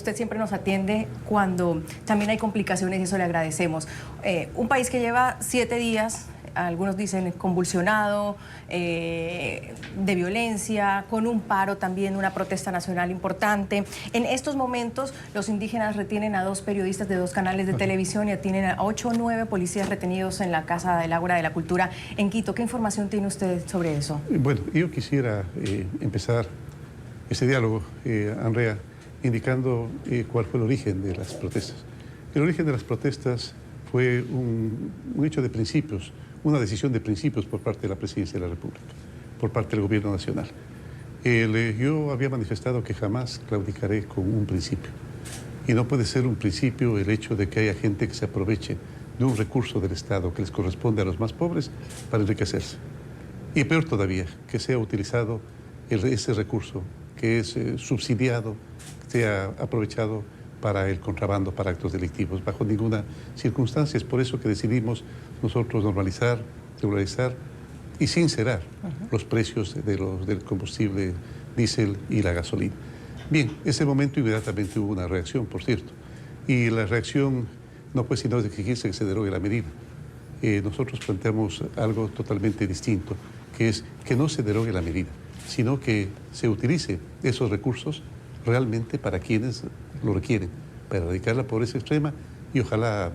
usted siempre nos atiende cuando también hay complicaciones y eso le agradecemos. Un país que lleva 7 días, algunos dicen convulsionado, de violencia, con un paro también, una protesta nacional importante. En estos momentos los indígenas retienen a 2 periodistas de 2 canales de televisión y tienen a 8 o 9 policías retenidos en la Casa del Ágora de la Cultura en Quito. ¿Qué información tiene usted sobre eso? Bueno, yo quisiera empezar este diálogo, Andrea, indicando cuál fue el origen de las protestas. El origen de las protestas fue un hecho de principios, una decisión de principios por parte de la Presidencia de la República, por parte del Gobierno Nacional. Yo había manifestado que jamás claudicaré con un principio. Y no puede ser un principio el hecho de que haya gente que se aproveche de un recurso del Estado que les corresponde a los más pobres para enriquecerse. Y peor todavía, que sea utilizado ese recurso que es subsidiado, sea aprovechado para el contrabando, para actos delictivos, bajo ninguna circunstancia. Es por eso que decidimos nosotros normalizar, regularizar y sincerar los precios del combustible diésel y la gasolina. Bien, ese momento inmediatamente hubo una reacción, por cierto, y la reacción no fue sino de exigirse que se derogue la medida. Nosotros planteamos algo totalmente distinto, que es que no se derogue la medida, sino que se utilice esos recursos realmente para quienes lo requieren, para erradicar la pobreza extrema y ojalá,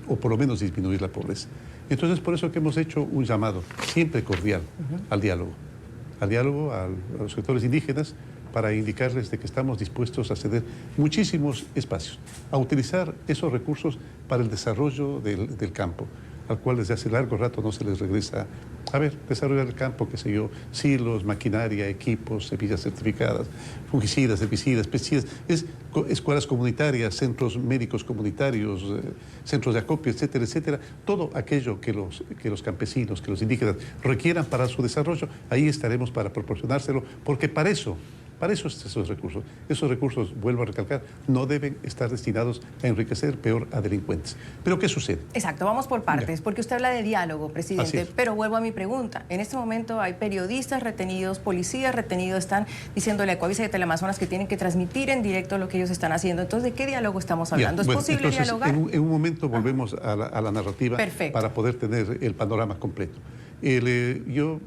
o por lo menos disminuir la pobreza. Entonces, por eso que hemos hecho un llamado siempre cordial al diálogo a los sectores indígenas, para indicarles de que estamos dispuestos a ceder muchísimos espacios, a utilizar esos recursos para el desarrollo del campo, al cual desde hace largo rato no se les regresa. A ver, desarrollar el campo, qué sé yo, silos, maquinaria, equipos, semillas certificadas, fungicidas, herbicidas, pesticidas, escuelas comunitarias, centros médicos comunitarios, centros de acopio, etcétera, etcétera. Todo aquello que los campesinos, que los indígenas requieran para su desarrollo, ahí estaremos para proporcionárselo, porque para eso esos recursos. Esos recursos, vuelvo a recalcar, no deben estar destinados a enriquecer, peor, a delincuentes. ¿Pero qué sucede? Exacto, vamos por partes, porque usted habla de diálogo, presidente, pero vuelvo a mi pregunta. En este momento hay periodistas retenidos, policías retenidos, están diciéndole a Coavisa y a Teleamazonas que tienen que transmitir en directo lo que ellos están haciendo. Entonces, ¿de qué diálogo estamos hablando? ¿Es posible dialogar? En un momento volvemos a la narrativa. Perfecto. Para poder tener el panorama completo. Yo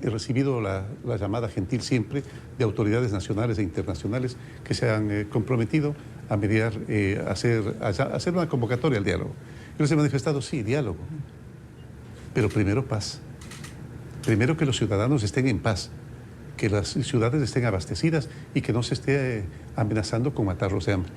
he recibido la llamada gentil siempre de autoridades nacionales e internacionales que se han comprometido a mediar, a hacer una convocatoria al diálogo. Yo les he manifestado, sí, diálogo, pero primero paz. Primero que los ciudadanos estén en paz, que las ciudades estén abastecidas y que no se esté amenazando con matarlos de hambre.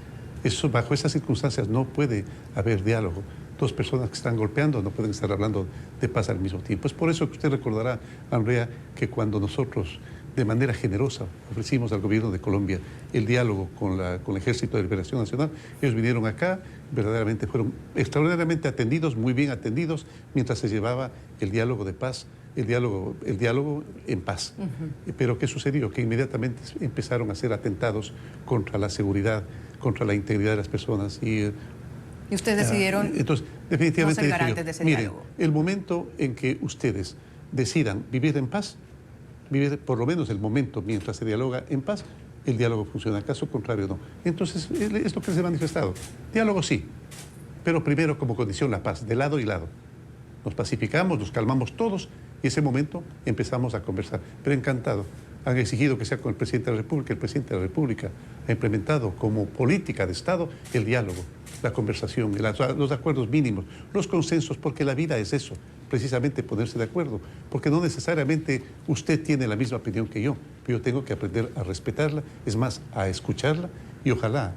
Bajo esas circunstancias no puede haber diálogo. 2 personas que están golpeando no pueden estar hablando de paz al mismo tiempo. Es por eso que usted recordará, Andrea, que cuando nosotros de manera generosa ofrecimos al gobierno de Colombia el diálogo con el Ejército de Liberación Nacional, ellos vinieron acá, verdaderamente fueron extraordinariamente atendidos, muy bien atendidos, mientras se llevaba el diálogo de paz, el diálogo en paz. Pero ¿qué sucedió? Que inmediatamente empezaron a ser atentados contra la seguridad, contra la integridad de las personas y ustedes decidieron entonces, definitivamente, no ser garantes de ese diálogo. El momento en que ustedes decidan vivir en paz, vivir por lo menos el momento mientras se dialoga en paz, el diálogo funciona. Caso contrario, no. Entonces, es lo que les he manifestado. Diálogo sí, pero primero como condición la paz, de lado y lado. Nos pacificamos, nos calmamos todos y ese momento empezamos a conversar. Pero encantado. Han exigido que sea con el presidente de la República. El presidente de la República ha implementado como política de Estado el diálogo, la conversación, los acuerdos mínimos, los consensos, porque la vida es eso, precisamente ponerse de acuerdo, porque no necesariamente usted tiene la misma opinión que yo, pero yo tengo que aprender a respetarla, es más, a escucharla y ojalá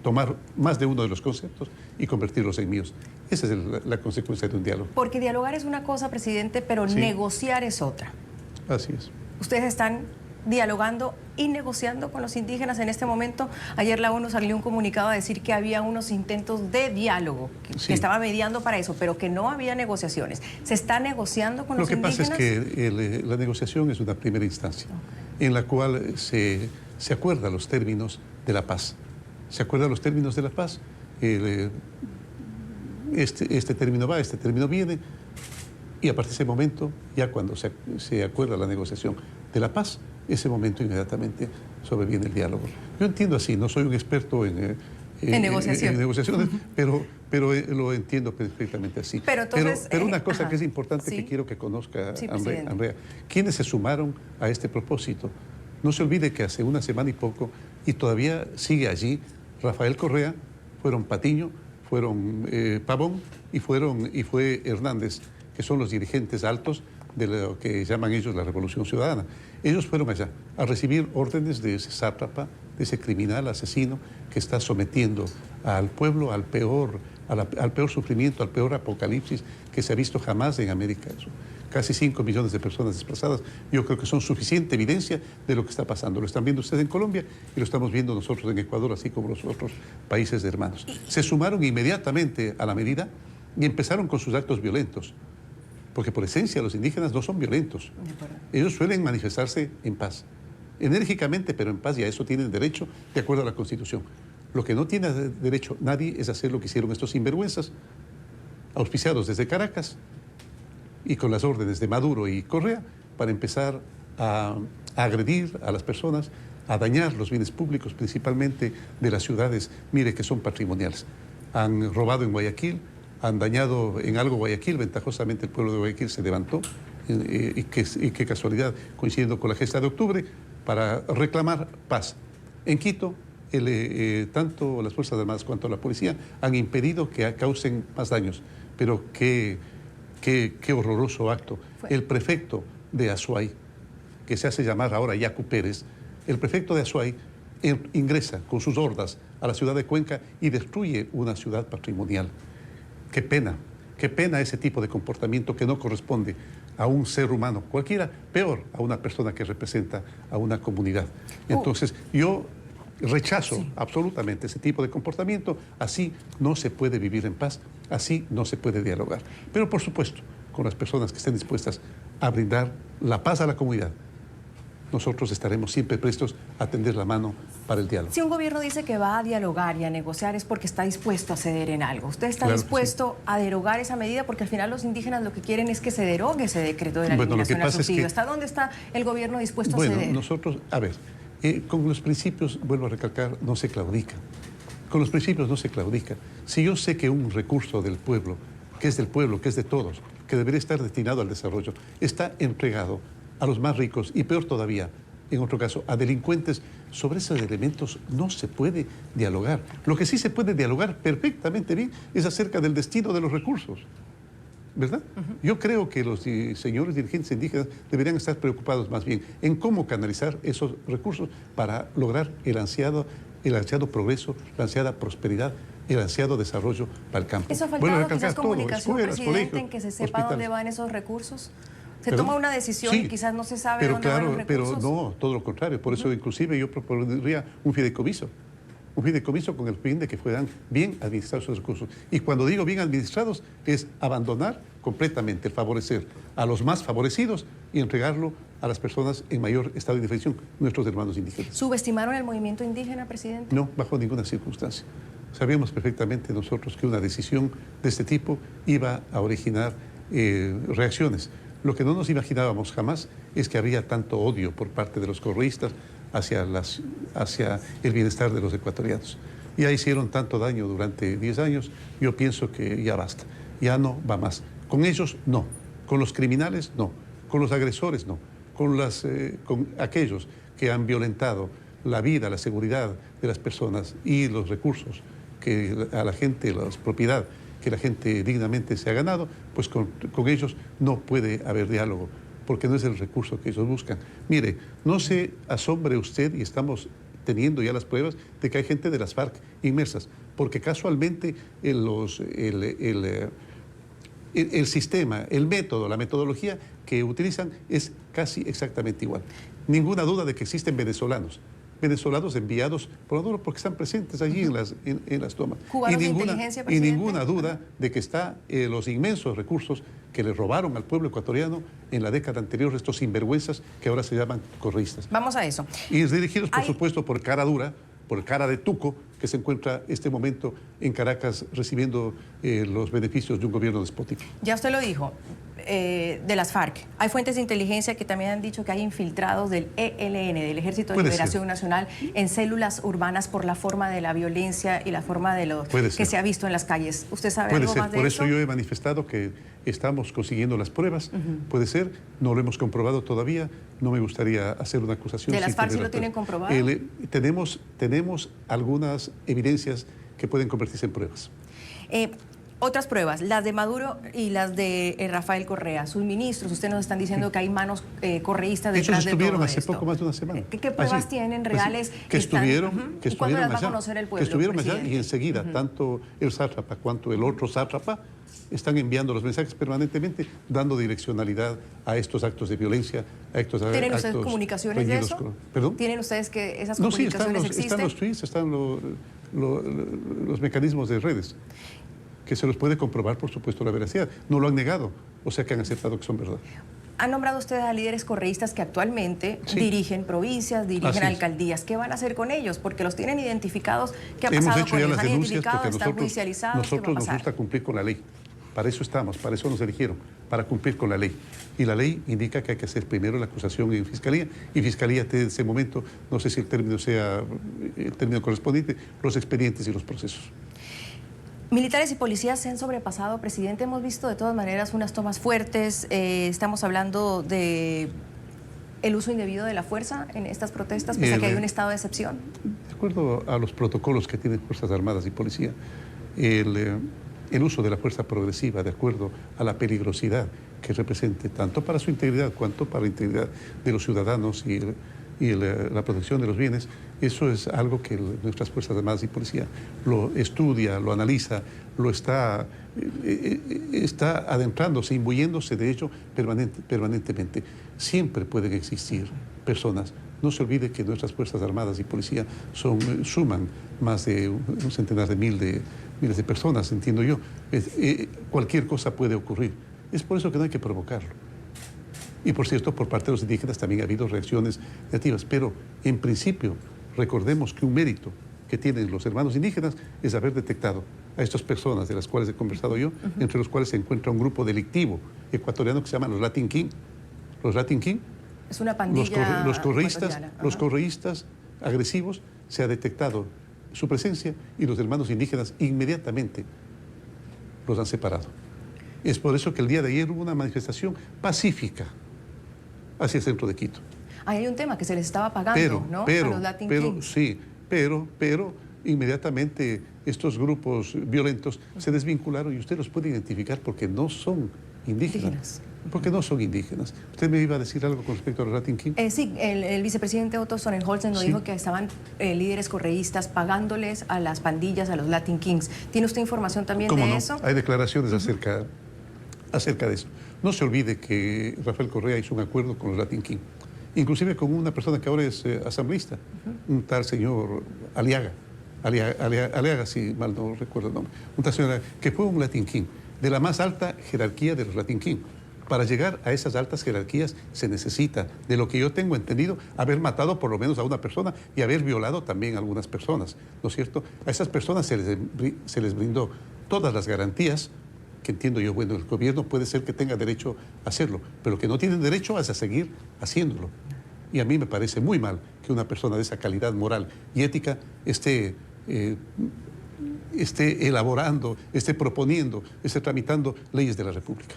tomar más de uno de los conceptos y convertirlos en míos. Esa es la consecuencia de un diálogo. Porque dialogar es una cosa, presidente, pero sí, negociar es otra. Así es. Ustedes están dialogando y negociando con los indígenas en este momento. Ayer la ONU salió un comunicado a decir que había unos intentos de diálogo, que estaba mediando para eso, pero que no había negociaciones. ¿Se está negociando con los indígenas? Lo que pasa es que la negociación es una primera instancia, en la cual se acuerdan los términos de la paz. Se acuerdan los términos de la paz. Este término va, este término viene, y a partir de ese momento, ya cuando se acuerda la negociación de la paz, ese momento inmediatamente sobreviene el diálogo. Yo entiendo así, no soy un experto en negociaciones, pero lo entiendo perfectamente así. Pero una cosa que es importante que quiero que conozca, Andrea, ¿quiénes se sumaron a este propósito? No se olvide que hace una semana y poco, y todavía sigue allí, Rafael Correa, fueron Patiño, fueron Pavón y fue Hernández, que son los dirigentes altos de lo que llaman ellos la Revolución Ciudadana. Ellos fueron allá a recibir órdenes de ese sátrapa, de ese criminal asesino que está sometiendo al pueblo al peor sufrimiento, al peor apocalipsis que se ha visto jamás en América. Casi 5 millones de personas desplazadas, yo creo que son suficiente evidencia de lo que está pasando. Lo están viendo ustedes en Colombia y lo estamos viendo nosotros en Ecuador, así como los otros países de hermanos. Se sumaron inmediatamente a la medida y empezaron con sus actos violentos. Porque por esencia los indígenas no son violentos. Ellos suelen manifestarse en paz, enérgicamente, pero en paz, y a eso tienen derecho de acuerdo a la Constitución. Lo que no tiene derecho nadie es hacer lo que hicieron estos sinvergüenzas, auspiciados desde Caracas y con las órdenes de Maduro y Correa, para empezar a agredir a las personas, a dañar los bienes públicos, principalmente de las ciudades, mire, que son patrimoniales. Han robado en Guayaquil, han dañado en algo Guayaquil, ventajosamente el pueblo de Guayaquil se levantó, y qué casualidad, coincidiendo con la gesta de octubre, para reclamar paz. En Quito, tanto las Fuerzas Armadas cuanto la policía han impedido que causen más daños, pero qué horroroso acto. El prefecto de Azuay, que se hace llamar ahora Yacu Pérez, el prefecto de Azuay ingresa con sus hordas a la ciudad de Cuenca y destruye una ciudad patrimonial. Qué pena ese tipo de comportamiento que no corresponde a un ser humano, cualquiera, peor a una persona que representa a una comunidad. Entonces, yo rechazo absolutamente ese tipo de comportamiento. Así no se puede vivir en paz, así no se puede dialogar. Pero, por supuesto, con las personas que estén dispuestas a brindar la paz a la comunidad, nosotros estaremos siempre prestos a tender la mano para el diálogo. Si un gobierno dice que va a dialogar y a negociar es porque está dispuesto a ceder en algo. ¿Usted está dispuesto a derogar esa medida? Porque al final los indígenas lo que quieren es que se derogue ese decreto de la eliminación al subsidio. ¿Hasta dónde está el gobierno dispuesto a ceder? Bueno, nosotros, a ver, con los principios, vuelvo a recalcar, no se claudica. Con los principios no se claudica. Si yo sé que un recurso del pueblo, que es del pueblo, que es de todos, que debería estar destinado al desarrollo, está entregado a los más ricos y peor todavía, en otro caso, a delincuentes, sobre esos elementos no se puede dialogar. Lo que sí se puede dialogar perfectamente bien es acerca del destino de los recursos, ¿verdad? Yo creo que los señores dirigentes indígenas deberían estar preocupados más bien en cómo canalizar esos recursos para lograr el ansiado progreso, la ansiada prosperidad, el ansiado desarrollo para el campo. ¿Eso ha faltado quizás comunicación, presidente, en que se sepa dónde van esos recursos? Se toma una decisión y quizás no se sabe dónde van los recursos. Pero no, todo lo contrario. Por eso, inclusive, yo propondría un fideicomiso con el fin de que puedan bien administrar sus recursos. Y cuando digo bien administrados, es abandonar completamente el favorecer a los más favorecidos y entregarlo a las personas en mayor estado de indefensión, nuestros hermanos indígenas. ¿Subestimaron el movimiento indígena, presidente? No, bajo ninguna circunstancia. Sabíamos perfectamente nosotros que una decisión de este tipo iba a originar reacciones. Lo que no nos imaginábamos jamás es que habría tanto odio por parte de los correístas hacia el bienestar de los ecuatorianos. Ya hicieron tanto daño durante 10 años, yo pienso que ya basta, ya no va más. Con ellos, no. Con los criminales, no. Con los agresores, no. Con aquellos que han violentado la vida, la seguridad de las personas y los recursos que a la gente, la propiedad que la gente dignamente se ha ganado, pues con ellos no puede haber diálogo, porque no es el recurso que ellos buscan. Mire, no se asombre usted, y estamos teniendo ya las pruebas de que hay gente de las FARC inmersas, porque casualmente el sistema, el método, la metodología que utilizan es casi exactamente igual. Ninguna duda de que existen venezolanos enviados por Maduro porque están presentes allí en las tomas. Y ninguna duda de que están los inmensos recursos que le robaron al pueblo ecuatoriano en la década anterior, estos sinvergüenzas que ahora se llaman correístas. Vamos a eso. Y dirigidos, por supuesto, por cara dura, por cara de tuco, que se encuentra este momento en Caracas recibiendo los beneficios de un gobierno despótico. Ya usted lo dijo. de las FARC. Hay fuentes de inteligencia que también han dicho que hay infiltrados del ELN, del Ejército de Liberación Nacional, en células urbanas por la forma de la violencia y la forma de lo que se ha visto en las calles. ¿Usted sabe algo más de eso? Por eso yo he manifestado que estamos consiguiendo las pruebas. Puede ser, no lo hemos comprobado todavía, no me gustaría hacer una acusación. ¿De las FARC sí lo tienen comprobado? Tenemos algunas evidencias que pueden convertirse en pruebas. Otras pruebas, las de Maduro y las de Rafael Correa, sus ministros, ustedes nos están diciendo que hay manos correístas detrás de todo esto. Ellos estuvieron hace poco más de una semana. ¿Qué pruebas tienen reales? Que estuvieron ¿Cuándo las va allá, a conocer el pueblo, que estuvieron allá presidente? Y enseguida, tanto el sátrapa cuanto el otro sátrapa están enviando los mensajes permanentemente, dando direccionalidad a estos actos de violencia, a estos actos. ¿Tienen ustedes comunicaciones de eso? ¿Perdón? ¿Tienen ustedes que esas No, comunicaciones sí, existen? están los tweets, están los mecanismos de redes, que se los puede comprobar, por supuesto, la veracidad. No lo han negado, o sea que han aceptado que son verdad. Han nombrado ustedes a líderes correístas que actualmente dirigen provincias, dirigen alcaldías. ¿Qué van a hacer con ellos? Porque los tienen identificados. ¿Qué ha pasado Hemos hecho ya las denuncias porque están judicializados. nosotros nos gusta cumplir con la ley. Para eso estamos, para eso nos eligieron, para cumplir con la ley. Y la ley indica que hay que hacer primero la acusación en Fiscalía, y Fiscalía en ese momento, no sé si el término sea el término correspondiente, los expedientes y los procesos. Militares y policías se han sobrepasado, presidente. Hemos visto de todas maneras unas tomas fuertes. Estamos hablando de el uso indebido de la fuerza en estas protestas, pese a que hay un estado de excepción. De acuerdo a los protocolos que tienen Fuerzas Armadas y Policía, el uso de la fuerza progresiva, de acuerdo a la peligrosidad que represente tanto para su integridad cuanto para la integridad de los ciudadanos y la protección de los bienes, eso es algo que nuestras Fuerzas Armadas y Policía lo estudia, lo analiza, lo está adentrándose, imbuyéndose de ello permanentemente. Siempre pueden existir personas. No se olvide que nuestras Fuerzas Armadas y Policía suman más de un centenar de miles de personas, entiendo yo. Cualquier cosa puede ocurrir. Es por eso que no hay que provocarlo. Y por cierto, por parte de los indígenas también ha habido reacciones negativas, pero en principio recordemos que un mérito que tienen los hermanos indígenas es haber detectado a estas personas de las cuales he conversado yo, entre los cuales se encuentra un grupo delictivo ecuatoriano que se llama los Latin King. Los Latin King, es una pandilla los correístas agresivos, se ha detectado su presencia y los hermanos indígenas inmediatamente los han separado. Es por eso que el día de ayer hubo una manifestación pacífica hacia el centro de Quito. Hay un tema que se les estaba pagando, ¿no? A los Latin Kings. Sí, pero inmediatamente estos grupos violentos se desvincularon y usted los puede identificar porque no son indígenas. Porque no son indígenas. ¿Usted me iba a decir algo con respecto a los Latin Kings? Sí, el vicepresidente Otto Sonnenholzen nos dijo que estaban líderes correístas pagándoles a las pandillas, a los Latin Kings. ¿Tiene usted información también de eso? Hay declaraciones acerca de eso. No se olvide que Rafael Correa hizo un acuerdo con los Latin King, inclusive con una persona que ahora es asambleísta, un tal señor Aliaga, si mal no recuerdo el nombre, un tal señor que fue un Latin King, de la más alta jerarquía de los Latin King. Para llegar a esas altas jerarquías se necesita, de lo que yo tengo entendido, haber matado por lo menos a una persona y haber violado también a algunas personas, ¿no es cierto? A esas personas se les brindó todas las garantías que entiendo yo. Bueno, el gobierno puede ser que tenga derecho a hacerlo, pero que no tienen derecho es a seguir haciéndolo. Y a mí me parece muy mal que una persona de esa calidad moral y ética esté elaborando, esté proponiendo, esté tramitando leyes de la República.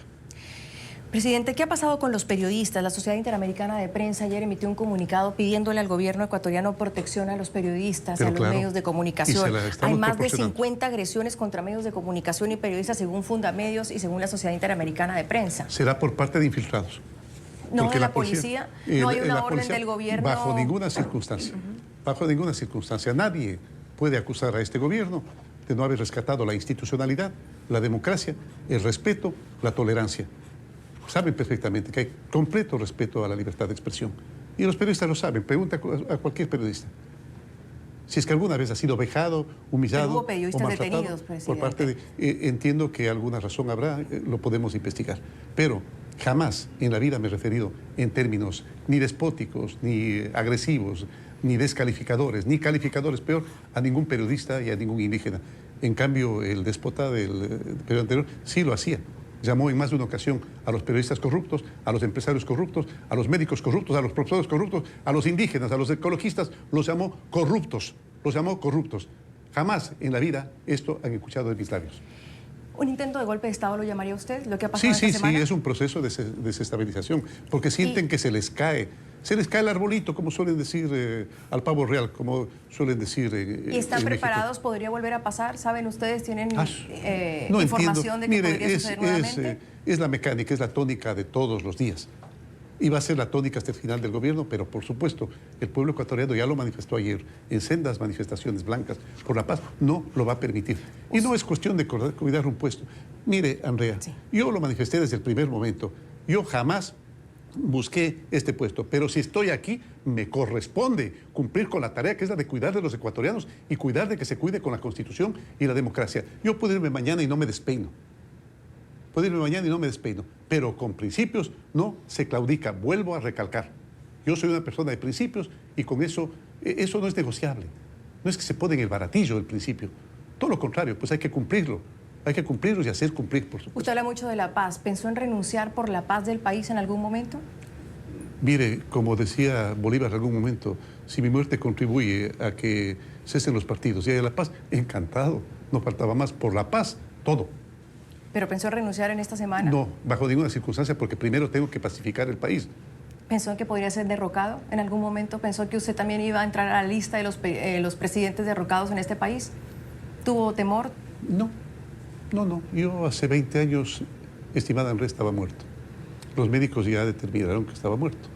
Presidente, ¿qué ha pasado con los periodistas? La Sociedad Interamericana de Prensa ayer emitió un comunicado pidiéndole al gobierno ecuatoriano protección a los periodistas, a los medios de comunicación. Hay más de 50 agresiones contra medios de comunicación y periodistas según Fundamedios y según la Sociedad Interamericana de Prensa. Será por parte de infiltrados. No de la policía, no hay una orden del gobierno. Bajo ninguna circunstancia, bajo ninguna circunstancia. Nadie puede acusar a este gobierno de no haber rescatado la institucionalidad, la democracia, el respeto, la tolerancia. Saben perfectamente que hay completo respeto a la libertad de expresión. Y los periodistas lo saben. Pregunta a cualquier periodista. Si es que alguna vez ha sido vejado, humillado hubo periodistas o maltratado detenidos, presidente. por parte de... entiendo que alguna razón habrá, lo podemos investigar. Pero jamás en la vida me he referido en términos ni despóticos, ni agresivos, ni descalificadores, ni calificadores, peor, a ningún periodista y a ningún indígena. En cambio, el déspota del periodo anterior sí lo hacía. Llamó en más de una ocasión a los periodistas corruptos, a los empresarios corruptos, a los médicos corruptos, a los profesores corruptos, a los indígenas, a los ecologistas, los llamó corruptos, los llamó corruptos. Jamás en la vida esto han escuchado de mis labios. ¿Un intento de golpe de Estado lo llamaría usted, lo que ha pasado esta semana? Sí, es un proceso de desestabilización, porque sienten que se les cae el arbolito, como suelen decir al pavo real, como suelen decir ¿Y están preparados? México. ¿Podría volver a pasar? ¿Saben ustedes? ¿Tienen no información de que Mire, podría suceder nuevamente? Es la mecánica, es la tónica de todos los días. Y va a ser la tónica hasta el final del gobierno, pero por supuesto, el pueblo ecuatoriano ya lo manifestó ayer en sendas manifestaciones blancas por la paz, no lo va a permitir. Y no es cuestión de cuidar un puesto. Mire, Andrea, yo lo manifesté desde el primer momento. Yo jamás busqué este puesto, pero si estoy aquí, me corresponde cumplir con la tarea que es la de cuidar de los ecuatorianos y cuidar de que se cuide con la Constitución y la democracia. Yo puedo irme mañana y no me despeino. Pero con principios no se claudica. Vuelvo a recalcar. Yo soy una persona de principios y con eso no es negociable. No es que se pone en el baratillo el principio. Todo lo contrario, pues hay que cumplirlo. Hay que cumplirlos y hacer cumplir, por supuesto. Usted habla mucho de la paz. ¿Pensó en renunciar por la paz del país en algún momento? Mire, como decía Bolívar en algún momento, si mi muerte contribuye a que cesen los partidos y haya la paz, encantado. No faltaba más. Por la paz, todo. ¿Pero pensó en renunciar en esta semana? No, bajo ninguna circunstancia, porque primero tengo que pacificar el país. ¿Pensó en que podría ser derrocado en algún momento? ¿Pensó que usted también iba a entrar a la lista de los presidentes derrocados en este país? ¿Tuvo temor? No. Yo hace 20 años, estimada Andrés, estaba muerto. Los médicos ya determinaron que estaba muerto.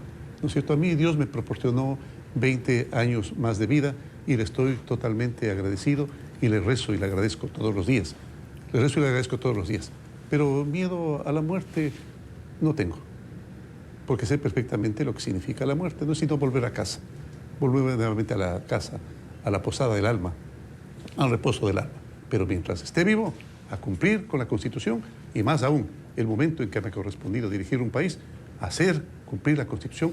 ¿No es cierto? A mí Dios me proporcionó 20 años más de vida y le estoy totalmente agradecido y le rezo y le agradezco todos los días. Pero miedo a la muerte no tengo, porque sé perfectamente lo que significa la muerte. No es sino volver a casa, volver nuevamente a la casa, a la posada del alma, al reposo del alma. Pero mientras esté vivo, a cumplir con la Constitución y más aún, el momento en que me ha correspondido dirigir un país, hacer cumplir la Constitución,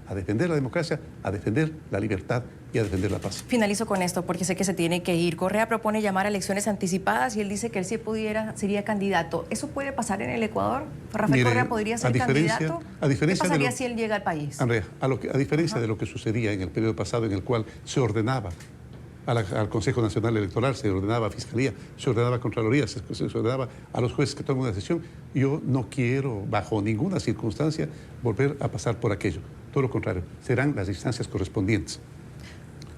a defender la democracia, a defender la libertad y a defender la paz. Finalizo con esto porque sé que se tiene que ir. Correa propone llamar a elecciones anticipadas y él dice que él si pudiera sería candidato. ¿Eso puede pasar en el Ecuador? ¿Rafael Correa podría ser candidato? ¿Qué pasaría si él llega al país? Andrea, a diferencia de lo que sucedía en el periodo pasado en el cual se ordenaba al Consejo Nacional Electoral, se ordenaba a Fiscalía, se ordenaba a Contraloría, se ordenaba a los jueces que tomen una decisión. Yo no quiero, bajo ninguna circunstancia, volver a pasar por aquello. Todo lo contrario, serán las instancias correspondientes.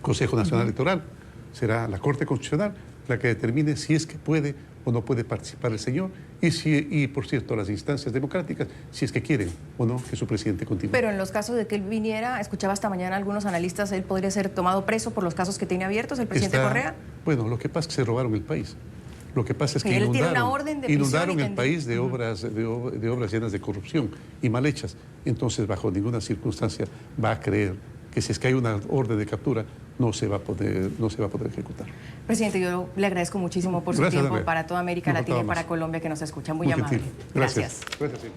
Consejo Nacional Electoral, será la Corte Constitucional la que determine si es que puede o no puede participar el señor y por cierto, las instancias democráticas, si es que quieren o no que su presidente continúe. Pero en los casos de que él viniera, escuchaba esta mañana a algunos analistas, él podría ser tomado preso por los casos que tiene abiertos, el presidente Correa. Bueno, lo que pasa es que se robaron el país. Lo que pasa es que inundaron el país de obras llenas de corrupción y mal hechas. Entonces, bajo ninguna circunstancia va a creer que si es que hay una orden de captura, no se va a poder ejecutar. Presidente, yo le agradezco muchísimo por su tiempo para toda América Latina y para Colombia que nos escucha. Muy amable. Gracias. Gracias.